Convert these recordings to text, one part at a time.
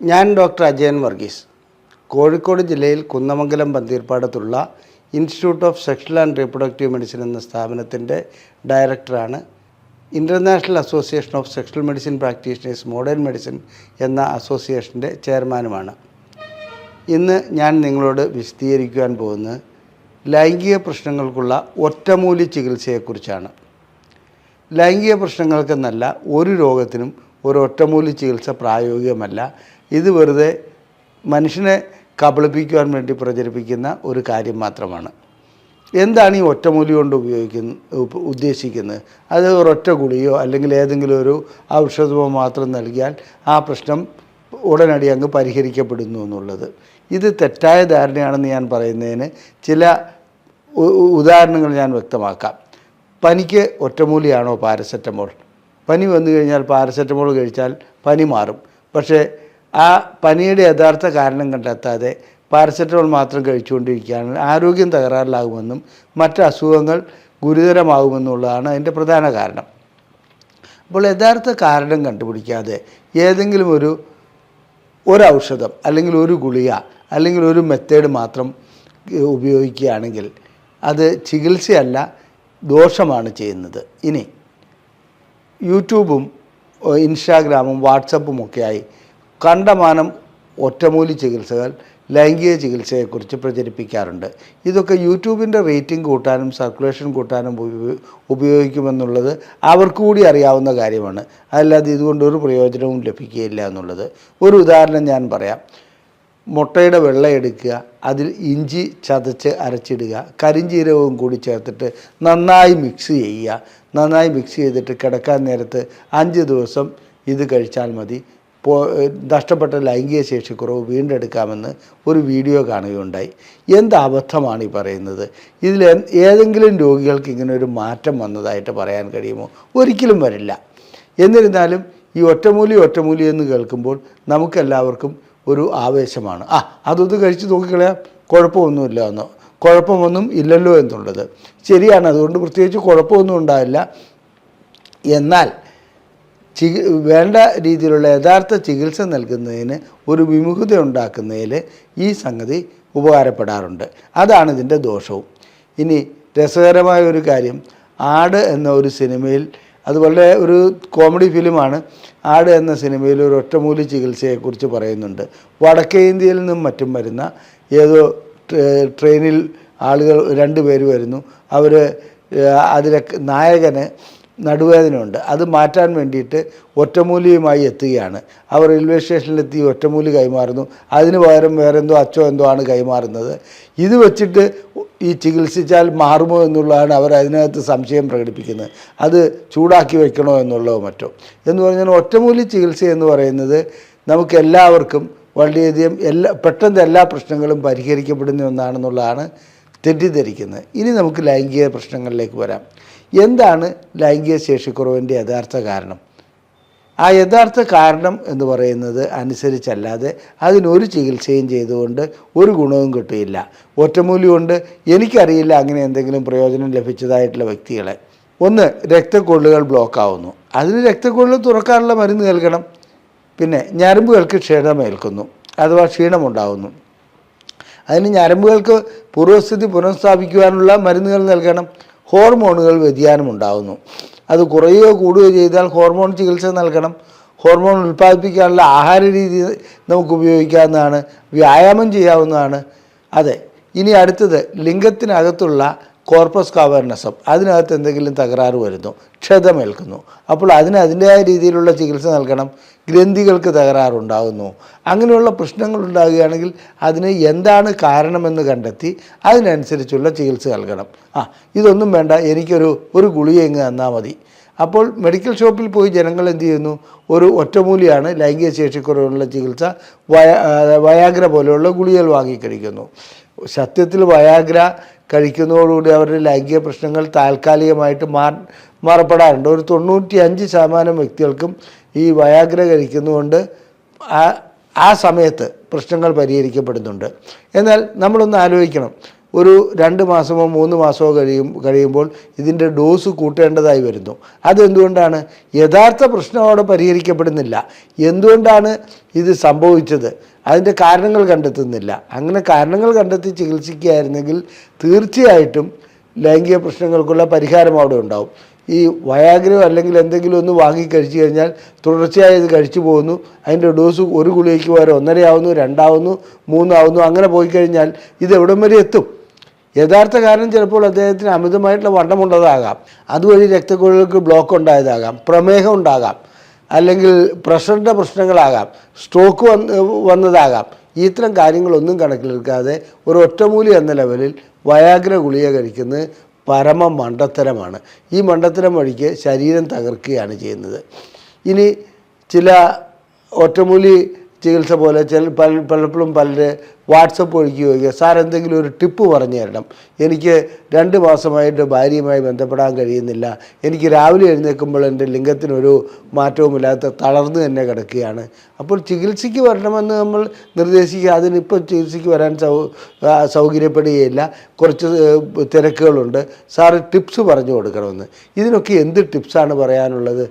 ഞാൻ ഡോക്ടർ അജയൻ വർഗീസ്, കോഴിക്കോട് ജില്ലയിൽ കുന്നമംഗലം പന്തീർപ്പാടത്തുള്ള institute of sexual and reproductive medicine എന്ന സ്ഥാപനത്തിൻ്റെ ഡയറക്ടറാണ്. International association of sexual medicine practitioners modern medicine എന്ന അസോസിയേഷൻ്റെ ചെയർമാനുമാണ്. ഇന്ന് ഞാൻ നിങ്ങളോട് വിശദീകരിക്കുവാൻ പോകുന്നത് ലൈംഗിക പ്രശ്നങ്ങൾക്കുള്ള ഒറ്റമൂലി ചികിത്സയെക്കുറിച്ചാണ്. ലൈംഗിക പ്രശ്നങ്ങൾക്കെന്നല്ല, ഒരു രോഗത്തിനും ഒരു ഒറ്റമൂലി ചികിത്സ പ്രായോഗികമല്ല. ഇത് വെറുതെ മനുഷ്യനെ കബളിപ്പിക്കുവാൻ വേണ്ടി പ്രചരിപ്പിക്കുന്ന ഒരു കാര്യം മാത്രമാണ്. എന്താണ് ഈ ഒറ്റമൂലി കൊണ്ട് ഉദ്ദേശിക്കുന്നത്? അത് ഒരൊറ്റ ഗുളിയോ അല്ലെങ്കിൽ ഏതെങ്കിലും ഒരു ഔഷധമോ മാത്രം നൽകിയാൽ ആ പ്രശ്നം ഉടനടി അങ്ങ് പരിഹരിക്കപ്പെടുന്നു എന്നുള്ളത്. ഇത് തെറ്റായ ധാരണയാണെന്ന് ഞാൻ പറയുന്നതിന് ചില ഉദാഹരണങ്ങൾ ഞാൻ വ്യക്തമാക്കാം. പനിക്ക് ഒറ്റമൂലിയാണോ പാരസെറ്റമോൾ? പനി വന്നു കഴിഞ്ഞാൽ പാരസെറ്റമോൾ കഴിച്ചാൽ പനി മാറും. പക്ഷേ ആ പനിയുടെ യഥാർത്ഥ കാരണം കണ്ടെത്താതെ പാരസെറ്റമോൾ മാത്രം കഴിച്ചുകൊണ്ടിരിക്കുകയാണ് ആരോഗ്യം തകരാറിലാകുമെന്നും മറ്റ് അസുഖങ്ങൾ ഗുരുതരമാകുമെന്നുള്ളതാണ് അതിൻ്റെ പ്രധാന കാരണം. അപ്പോൾ യഥാർത്ഥ കാരണം കണ്ടുപിടിക്കാതെ ഏതെങ്കിലും ഒരു ഔഷധം അല്ലെങ്കിൽ ഒരു ഗുളിക അല്ലെങ്കിൽ ഒരു മെത്തേഡ് മാത്രം ഉപയോഗിക്കുകയാണെങ്കിൽ അത് ചികിത്സയല്ല, ദോഷമാണ് ചെയ്യുന്നത്. ഇനി യൂട്യൂബും ഇൻസ്റ്റാഗ്രാമും വാട്സപ്പും ഒക്കെയായി കണ്ടമാനം ഒറ്റമൂലി ചികിത്സകൾ ലൈംഗിക ചികിത്സയെക്കുറിച്ച് പ്രചരിപ്പിക്കാറുണ്ട്. ഇതൊക്കെ യൂട്യൂബിൻ്റെ റേറ്റിംഗ് കൂട്ടാനും സർക്കുലേഷൻ കൂട്ടാനും ഉപയോഗിക്കുമെന്നുള്ളത് അവർക്ക് കൂടി അറിയാവുന്ന കാര്യമാണ്. അല്ലാതെ ഇതുകൊണ്ടൊരു പ്രയോജനവും ലഭിക്കുകയില്ല എന്നുള്ളത്. ഒരു ഉദാഹരണം ഞാൻ പറയാം. മുട്ടയുടെ വെള്ള എടുക്കുക, അതിൽ ഇഞ്ചി ചതച്ച് അരച്ചിടുക, കരിഞ്ജീരകവും കൂടി ചേർത്തിട്ട് നന്നായി മിക്സ് ചെയ്യുക. നന്നായി മിക്സ് ചെയ്തിട്ട് കിടക്കാൻ നേരത്ത് 5 ദിവസം ഇത് കഴിച്ചാൽ മതി. നഷ്ടപ്പെട്ട ലൈംഗിക ശേഷിക്കുറവ് വീണ്ടെടുക്കാമെന്ന് ഒരു വീഡിയോ കാണുകയുണ്ടായി. എന്ത് അബദ്ധമാണ് ഈ പറയുന്നത്? ഇതിൽ ഏതെങ്കിലും രോഗികൾക്ക് ഇങ്ങനെ ഒരു മാറ്റം വന്നതായിട്ട് പറയാൻ കഴിയുമോ? ഒരിക്കലും വരില്ല. എന്നിരുന്നാലും ഈ ഒറ്റമൂലി എന്ന് കേൾക്കുമ്പോൾ നമുക്കെല്ലാവർക്കും ഒരു ആവേശമാണ്. അതൊന്ന് കഴിച്ച് നോക്കിക്കളയാം, കുഴപ്പമൊന്നുമില്ല എന്നോ, കുഴപ്പമൊന്നും ഇല്ലല്ലോ എന്നുള്ളത് ശരിയാണ്. അതുകൊണ്ട് പ്രത്യേകിച്ച് കുഴപ്പമൊന്നും ഉണ്ടാവില്ല. എന്നാൽ വേണ്ട രീതിയിലുള്ള യഥാർത്ഥ ചികിത്സ നൽകുന്നതിന് ഒരു വിമുഖത ഉണ്ടാക്കുന്നതിൽ ഈ സംഗതി ഉപകാരപ്പെടാറുണ്ട്. അതാണ് ഇതിൻ്റെ ദോഷവും. ഇനി രസകരമായ ഒരു കാര്യം, ആട് എന്ന ഒരു സിനിമയിൽ, അത് വളരെ ഒരു കോമഡി ഫിലിമാണ്. ആട് എന്ന സിനിമയിൽ ഒരു ഒറ്റമൂലി ചികിത്സയെക്കുറിച്ച് പറയുന്നുണ്ട്. വടക്കേ ഇന്ത്യയിൽ നിന്നും മറ്റും വരുന്ന ഏതോ ട്രെയിനിൽ ആളുകൾ 2 പേര് വരുന്നു. അതിലെ നായകന് നടുവേദനയുണ്ട്. അത് മാറ്റാൻ വേണ്ടിയിട്ട് ഒറ്റമൂലിയുമായി എത്തുകയാണ്. അവർ റെയിൽവേ സ്റ്റേഷനിലെത്തി ഒറ്റമൂലി കൈമാറുന്നു. അതിന് പകരം വേറെന്തോ എന്തോ ആണ് കൈമാറുന്നത്. ഇത് വെച്ചിട്ട് ഈ ചികിത്സിച്ചാൽ മാറുമോ എന്നുള്ളതാണ് അവർ അതിനകത്ത് സംശയം പ്രകടിപ്പിക്കുന്നത്. അത് ചൂടാക്കി വയ്ക്കണോ എന്നുള്ളതോ മറ്റോ എന്ന് പറഞ്ഞാൽ ഒറ്റമൂലി ചികിത്സ എന്ന് പറയുന്നത് നമുക്കെല്ലാവർക്കും വളരെയധികം പെട്ടെന്ന് എല്ലാ പ്രശ്നങ്ങളും പരിഹരിക്കപ്പെടുന്ന ഒന്നാണെന്നുള്ളതാണ് തെറ്റിദ്ധരിക്കുന്നത്. ഇനി നമുക്ക് ലൈംഗിക പ്രശ്നങ്ങളിലേക്ക് വരാം. എന്താണ് ലൈംഗിക ശേഷിക്കുറവിൻ്റെ യഥാർത്ഥ കാരണം? ആ യഥാർത്ഥ കാരണം എന്ന് പറയുന്നത് അനുസരിച്ചല്ലാതെ അതിനൊരു ചികിത്സയും ചെയ്തുകൊണ്ട് ഒരു ഗുണവും കിട്ടുകയില്ല. ഒറ്റമൂലി കൊണ്ട് എനിക്കറിയില്ല അങ്ങനെ എന്തെങ്കിലും പ്രയോജനം ലഭിച്ചതായിട്ടുള്ള വ്യക്തികളെ. ഒന്ന്, രക്തക്കൊള്ളുകൾ ബ്ലോക്കാവുന്നു. അതിന് രക്തക്കൊള്ളുകൾ തുറക്കാനുള്ള മരുന്ന് നൽകണം. പിന്നെ ഞരമ്പുകൾക്ക് ക്ഷീണമേൽക്കുന്നു അഥവാ ക്ഷീണമുണ്ടാകുന്നു. അതിന് ഞരമ്പുകൾക്ക് പൂർവ്വസ്ഥിതി പുനഃസ്ഥാപിക്കുവാനുള്ള മരുന്നുകൾ നൽകണം. ഹോർമോണുകൾ വ്യതിയാനമുണ്ടാകുന്നു. അത് കുറയുകയോ കൂടുകയോ ചെയ്താൽ ഹോർമോൺ ചികിത്സ നൽകണം. ഹോർമോൺ ഉൽപ്പാദിപ്പിക്കാനുള്ള ആഹാര രീതി നമുക്ക് ഉപയോഗിക്കാവുന്നതാണ്, വ്യായാമം ചെയ്യാവുന്നതാണ്. അതെ. ഇനി അടുത്തത്, ലിംഗത്തിനകത്തുള്ള കോർപ്പസ് കാവേർനസം, അതിനകത്ത് എന്തെങ്കിലും തകരാറ് വരുന്നു, ക്ഷതമേൽക്കുന്നു. അപ്പോൾ അതിൻ്റെതായ രീതിയിലുള്ള ചികിത്സ നൽകണം. ഗ്രന്ഥികൾക്ക് തകരാറുണ്ടാകുന്നു. അങ്ങനെയുള്ള പ്രശ്നങ്ങൾ ഉണ്ടാകുകയാണെങ്കിൽ അതിന് എന്താണ് കാരണമെന്ന് കണ്ടെത്തി അതിനനുസരിച്ചുള്ള ചികിത്സ നൽകണം. ഇതൊന്നും വേണ്ട, എനിക്കൊരു ഗുളിക ഇങ്ങ് തന്നാൽ മതി. അപ്പോൾ മെഡിക്കൽ ഷോപ്പിൽ പോയി ജനങ്ങൾ എന്ത് ചെയ്യുന്നു? ഒരു ഒറ്റമൂലിയാണ് ലൈംഗിക ശേഷിക്കുറവുള്ള ചികിത്സ, വയാഗ്ര പോലെയുള്ള ഗുളികകൾ വാങ്ങിക്കഴിക്കുന്നു. സത്യത്തിൽ വയാഗ്ര കഴിക്കുന്നതോടുകൂടി അവരുടെ ലൈംഗിക പ്രശ്നങ്ങൾ താൽക്കാലികമായിട്ട് മാറപ്പെടാറുണ്ട്. ഒരു 95% വ്യക്തികൾക്കും ഈ വയാഗ്ര കഴിക്കുന്നതുകൊണ്ട് ആ സമയത്ത് പ്രശ്നങ്ങൾ പരിഹരിക്കപ്പെടുന്നുണ്ട്. എന്നാൽ നമ്മളൊന്ന് ആലോചിക്കണം, ഒരു 2 മാസമോ 3 മാസമോ കഴിയുമ്പോൾ ഇതിൻ്റെ ഡോസ് കൂട്ടേണ്ടതായി വരുന്നു. അതെന്തുകൊണ്ടാണ്? യഥാർത്ഥ പ്രശ്നം അവിടെ പരിഹരിക്കപ്പെടുന്നില്ല. എന്തുകൊണ്ടാണ് ഇത് സംഭവിച്ചത്? അതിൻ്റെ കാരണങ്ങൾ കണ്ടെത്തുന്നില്ല. അങ്ങനെ കാരണങ്ങൾ കണ്ടെത്തി ചികിത്സിക്കുകയായിരുന്നെങ്കിൽ തീർച്ചയായിട്ടും ലൈംഗിക പ്രശ്നങ്ങൾക്കുള്ള പരിഹാരം അവിടെ ഉണ്ടാവും. ഈ വയാഗ്രോ അല്ലെങ്കിൽ എന്തെങ്കിലും ഒന്ന് വാങ്ങി കഴിച്ചു കഴിഞ്ഞാൽ തുടർച്ചയായി ഇത് കഴിച്ചു പോകുന്നു. അതിൻ്റെ ഡോസ് ഒരു ഗുളികയ്ക്ക് പകരം 1.5 ആവുന്നു, 2 ആവുന്നു, 3 ആവുന്നു. അങ്ങനെ പോയി കഴിഞ്ഞാൽ ഇത് എവിടം വരെ എത്തും? യഥാർത്ഥ കാരണം ചിലപ്പോൾ അദ്ദേഹത്തിന് അമിതമായിട്ടുള്ള വണ്ണമുള്ളതാകാം, അതുവഴി രക്തക്കുഴലുകൾക്ക് ബ്ലോക്ക് ഉണ്ടായതാകാം, പ്രമേഹം ഉണ്ടാകാം, അല്ലെങ്കിൽ പ്രഷറിൻ്റെ പ്രശ്നങ്ങളാകാം, സ്ട്രോക്ക് വന്നതാകാം. ഇത്തരം കാര്യങ്ങളൊന്നും കണക്കിലെടുക്കാതെ ഒരു ഒറ്റമൂലി എന്ന ലെവലിൽ വയാഗ്ര ഗുളിക കഴിക്കുന്നത് പരമ മണ്ടത്തരമാണ്. ഈ മണ്ടത്തരം വഴിക്ക് ശരീരം തകർക്കുകയാണ് ചെയ്യുന്നത്. ഇനി ചില ഒറ്റമൂലി ചികിത്സ പോലെ പലപ്പോഴും പലര് വാട്സപ്പ് വഴിക്ക് ചോദിക്കുക, സാർ എന്തെങ്കിലും ഒരു ടിപ്പ് പറഞ്ഞു തരണം, എനിക്ക് 2 മാസമായിട്ട് ഭാര്യയുമായി ബന്ധപ്പെടാൻ കഴിയുന്നില്ല, എനിക്ക് രാവിലെ എഴുന്നേൽക്കുമ്പോൾ എൻ്റെ ലിംഗത്തിനൊരു മാറ്റവുമില്ലാത്ത തളർന്നു തന്നെ കിടക്കുകയാണ്. അപ്പോൾ ചികിത്സയ്ക്ക് വരണമെന്ന് നമ്മൾ നിർദ്ദേശിക്കുക, അതിനിപ്പോൾ ചികിത്സയ്ക്ക് വരാൻ സൗകര്യപ്പെടുകയില്ല, കുറച്ച് തിരക്കുകളുണ്ട്, സാറ് ടിപ്സ് പറഞ്ഞു കൊടുക്കണമെന്ന്. ഇതിനൊക്കെ എന്ത് ടിപ്സാണ് പറയാനുള്ളത്?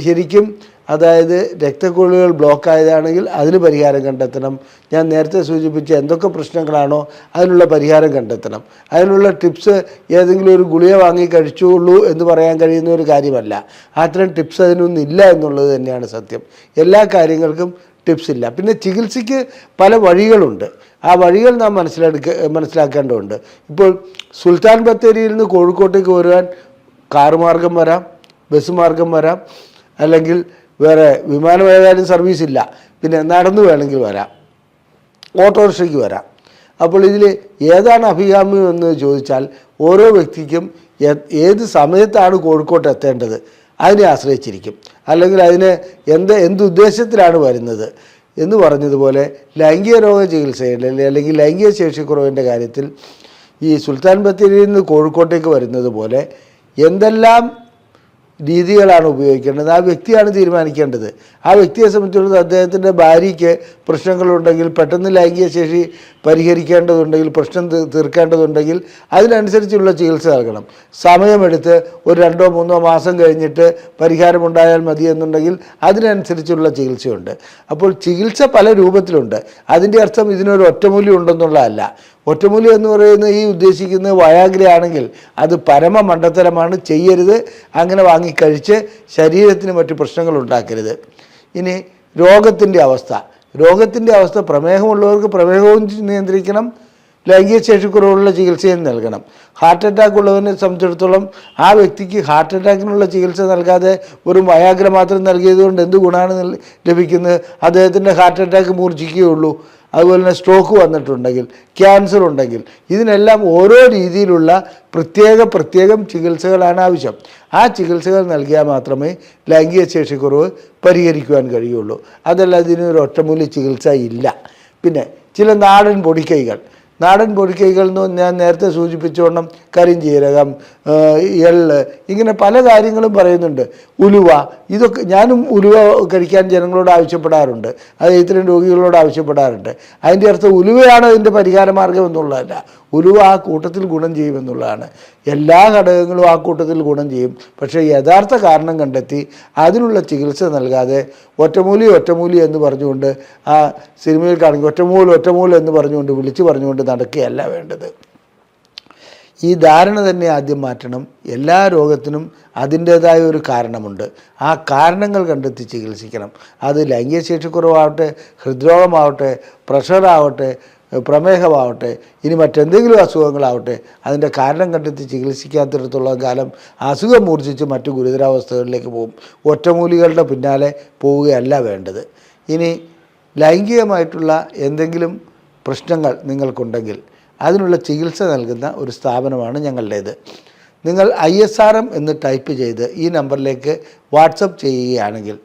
ശരിക്കും അതായത് രക്തക്കുഴലുകൾ ബ്ലോക്ക് ആയതാണെങ്കിൽ അതിന് പരിഹാരം കണ്ടെത്തണം. ഞാൻ നേരത്തെ സൂചിപ്പിച്ച എന്തൊക്കെ പ്രശ്നങ്ങളാണോ അതിനുള്ള പരിഹാരം കണ്ടെത്തണം. അതിനുള്ള ടിപ്സ് ഏതെങ്കിലും ഒരു ഗുളിക വാങ്ങി കഴിച്ചുള്ളൂ എന്ന് പറയാൻ കഴിയുന്ന ഒരു കാര്യമല്ല. അത്തരം ടിപ്സ് അതിനൊന്നും ഇല്ല എന്നുള്ളത് തന്നെയാണ് സത്യം. എല്ലാ കാര്യങ്ങൾക്കും ടിപ്സ് ഇല്ല. പിന്നെ ചികിത്സയ്ക്ക് പല വഴികളുണ്ട്. ആ വഴികൾ നാം മനസ്സിലാക്കേണ്ടതുണ്ട്. ഇപ്പോൾ സുൽത്താൻ ബത്തേരിയിൽ നിന്ന് കോഴിക്കോട്ടേക്ക് വരുവാൻ കാർ മാർഗം വരാം, ബസ് മാർഗം വരാം, അല്ലെങ്കിൽ വേറെ വിമാനമേതായാലും സർവീസ് ഇല്ല, പിന്നെ നടന്നു വേണമെങ്കിൽ വരാം, ഓട്ടോറിക്ഷയ്ക്ക് വരാം. അപ്പോൾ ഇതിൽ ഏതാണ് അഭികാമ്യം എന്ന് ചോദിച്ചാൽ ഓരോ വ്യക്തിക്കും ഏത് സമയത്താണ് കോഴിക്കോട്ട് എത്തേണ്ടത് അതിനെ ആശ്രയിച്ചിരിക്കും. അല്ലെങ്കിൽ അതിന് എന്തുദ്ദേശത്തിലാണ് വരുന്നത് എന്ന് പറഞ്ഞതുപോലെ ലൈംഗിക രോഗ ചികിത്സയുടെ അല്ലെങ്കിൽ ലൈംഗിക ശേഷിക്കുറവിൻ്റെ കാര്യത്തിൽ ഈ സുൽത്താൻ ബത്തേരിയിൽ നിന്ന് കോഴിക്കോട്ടേക്ക് വരുന്നത് പോലെ എന്തെല്ലാം രീതികളാണ് ഉപയോഗിക്കേണ്ടത് ആ വ്യക്തിയാണ് തീരുമാനിക്കേണ്ടത്. ആ വ്യക്തിയെ സംബന്ധിച്ചിടത്തോളം അദ്ദേഹത്തിൻ്റെ ഭാര്യയ്ക്ക് പ്രശ്നങ്ങളുണ്ടെങ്കിൽ, പെട്ടെന്ന് ലൈംഗിക ശേഷി പരിഹരിക്കേണ്ടതുണ്ടെങ്കിൽ, പ്രശ്നം തീർക്കേണ്ടതുണ്ടെങ്കിൽ അതിനനുസരിച്ചുള്ള ചികിത്സ നൽകണം. സമയമെടുത്ത് ഒരു 2-3 മാസം കഴിഞ്ഞിട്ട് പരിഹാരമുണ്ടായാൽ മതി എന്നുണ്ടെങ്കിൽ അതിനനുസരിച്ചുള്ള ചികിത്സയുണ്ട്. അപ്പോൾ ചികിത്സ പല രൂപത്തിലുണ്ട്. അതിൻ്റെ അർത്ഥം ഇതിനൊരു ഒറ്റമൂല്യം ഉണ്ടെന്നുള്ളതല്ല. ഒറ്റമൂലി എന്ന് പറയുന്നത് ഈ ഉദ്ദേശിക്കുന്നത് വയാഗ്ര ആണെങ്കിൽ അത് പരമ മണ്ടത്തരമാണ്, ചെയ്യരുത്. അങ്ങനെ വാങ്ങിക്കഴിച്ച് ശരീരത്തിന് മറ്റു പ്രശ്നങ്ങൾ ഉണ്ടാക്കരുത്. ഇനി രോഗത്തിൻ്റെ അവസ്ഥ പ്രമേഹമുള്ളവർക്ക് പ്രമേഹവും നിയന്ത്രിക്കണം, ലൈംഗിക ശേഷിക്കുറവുള്ള ചികിത്സയും നൽകണം. ഹാർട്ട് അറ്റാക്ക് ഉള്ളവനെ സംബന്ധിച്ചിടത്തോളം ആ വ്യക്തിക്ക് ഹാർട്ട് അറ്റാക്കിനുള്ള ചികിത്സ നൽകാതെ വെറും വയാഗ്ര മാത്രം നൽകിയതുകൊണ്ട് എന്ത് ഗുണമാണ് ലഭിക്കുന്നത്? അദ്ദേഹത്തിൻ്റെ ഹാർട്ട് അറ്റാക്ക് മൂർച്ഛിക്കുകയുള്ളൂ. അതുപോലെ തന്നെ സ്ട്രോക്ക് വന്നിട്ടുണ്ടെങ്കിൽ, ക്യാൻസർ ഉണ്ടെങ്കിൽ, ഇതിനെല്ലാം ഓരോ രീതിയിലുള്ള പ്രത്യേകം ചികിത്സകളാണ് ആവശ്യം. ആ ചികിത്സകൾ നൽകിയാൽ മാത്രമേ ലൈംഗിക ശേഷിക്കുറവ് പരിഹരിക്കുവാൻ കഴിയുള്ളൂ. അതല്ല ഇതിനൊരു ഒറ്റമൂലി ചികിത്സ ഇല്ല. പിന്നെ ചില നാടൻ പൊടിക്കൈകൾ എന്ന് ഞാൻ നേരത്തെ സൂചിപ്പിച്ചോണം, കരിഞ്ജീരകം, എള്ള്, ഇങ്ങനെ പല കാര്യങ്ങളും പറയുന്നുണ്ട്. ഉലുവ, ഇതൊക്കെ ഞാനും ഉലുവ കഴിക്കാൻ ജനങ്ങളോട് ആവശ്യപ്പെടാറുണ്ട്, അത് ഇത്തരം രോഗികളോട് ആവശ്യപ്പെടാറുണ്ട്. അതിൻ്റെ അർത്ഥം ഉലുവയാണ് അതിൻ്റെ പരിഹാര മാർഗം എന്നുള്ളതല്ല. ഉലുവ ആ കൂട്ടത്തിൽ ഗുണം ചെയ്യുമെന്നുള്ളതാണ്. എല്ലാ ഘടകങ്ങളും ആ കൂട്ടത്തിൽ ഗുണം ചെയ്യും. പക്ഷേ യഥാർത്ഥ കാരണം കണ്ടെത്തി അതിനുള്ള ചികിത്സ നൽകാതെ ഒറ്റമൂലി എന്ന് പറഞ്ഞുകൊണ്ട് ആ സിനിമയിൽ കാണിക്കും ഒറ്റമൂൽ എന്ന് പറഞ്ഞുകൊണ്ട് വിളിച്ചു പറഞ്ഞുകൊണ്ട് നടക്കുകയല്ല വേണ്ടത്. ഈ ധാരണ തന്നെ ആദ്യം മാറ്റണം. എല്ലാ രോഗത്തിനും അതിൻ്റേതായ ഒരു കാരണമുണ്ട്. ആ കാരണങ്ങൾ കണ്ടെത്തി ചികിത്സിക്കണം. അത് ലൈംഗിക ശേഷിക്കുറവാവട്ടെ, ഹൃദ്രോഗമാവട്ടെ, പ്രഷറാവട്ടെ, പ്രമേഹമാവട്ടെ, ഇനി മറ്റെന്തെങ്കിലും അസുഖങ്ങളാവട്ടെ, അതിൻ്റെ കാരണം കണ്ടെത്തി ചികിത്സിക്കാത്തിടത്തോളം കാലം അസുഖം മൂർച്ഛിച്ച് മറ്റു ഗുരുതരാവസ്ഥകളിലേക്ക് പോകും. ഒറ്റമൂലികളുടെ പിന്നാലെ പോവുകയല്ല വേണ്ടത്. ഇനി ലൈംഗികമായിട്ടുള്ള എന്തെങ്കിലും പ്രശ്നങ്ങൾ നിങ്ങൾക്കുണ്ടെങ്കിൽ അതിനുള്ള ചികിത്സ നൽകുന്ന ഒരു സ്ഥാപനമാണ് ഞങ്ങളുടേത്. നിങ്ങൾ ISRM എന്ന് ടൈപ്പ് ചെയ്ത് ഈ നമ്പറിലേക്ക് വാട്സപ്പ് ചെയ്യുകയാണെങ്കിൽ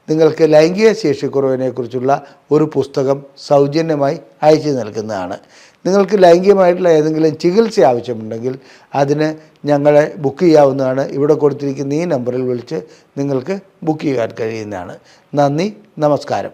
നിങ്ങൾക്ക് ലൈംഗിക ശേഷിക്കുറവിനെക്കുറിച്ചുള്ള ഒരു പുസ്തകം സൗജന്യമായി അയച്ചു നൽകുന്നതാണ്. നിങ്ങൾക്ക് ലൈംഗികമായിട്ടുള്ള ഏതെങ്കിലും ചികിത്സ ആവശ്യമുണ്ടെങ്കിൽ അതിന് ഞങ്ങളെ ബുക്ക് ചെയ്യാവുന്നതാണ്. ഇവിടെ കൊടുത്തിരിക്കുന്ന ഈ നമ്പറിൽ വിളിച്ച് നിങ്ങൾക്ക് ബുക്ക് ചെയ്യാൻ കഴിയുന്നതാണ്. നന്ദി, നമസ്കാരം.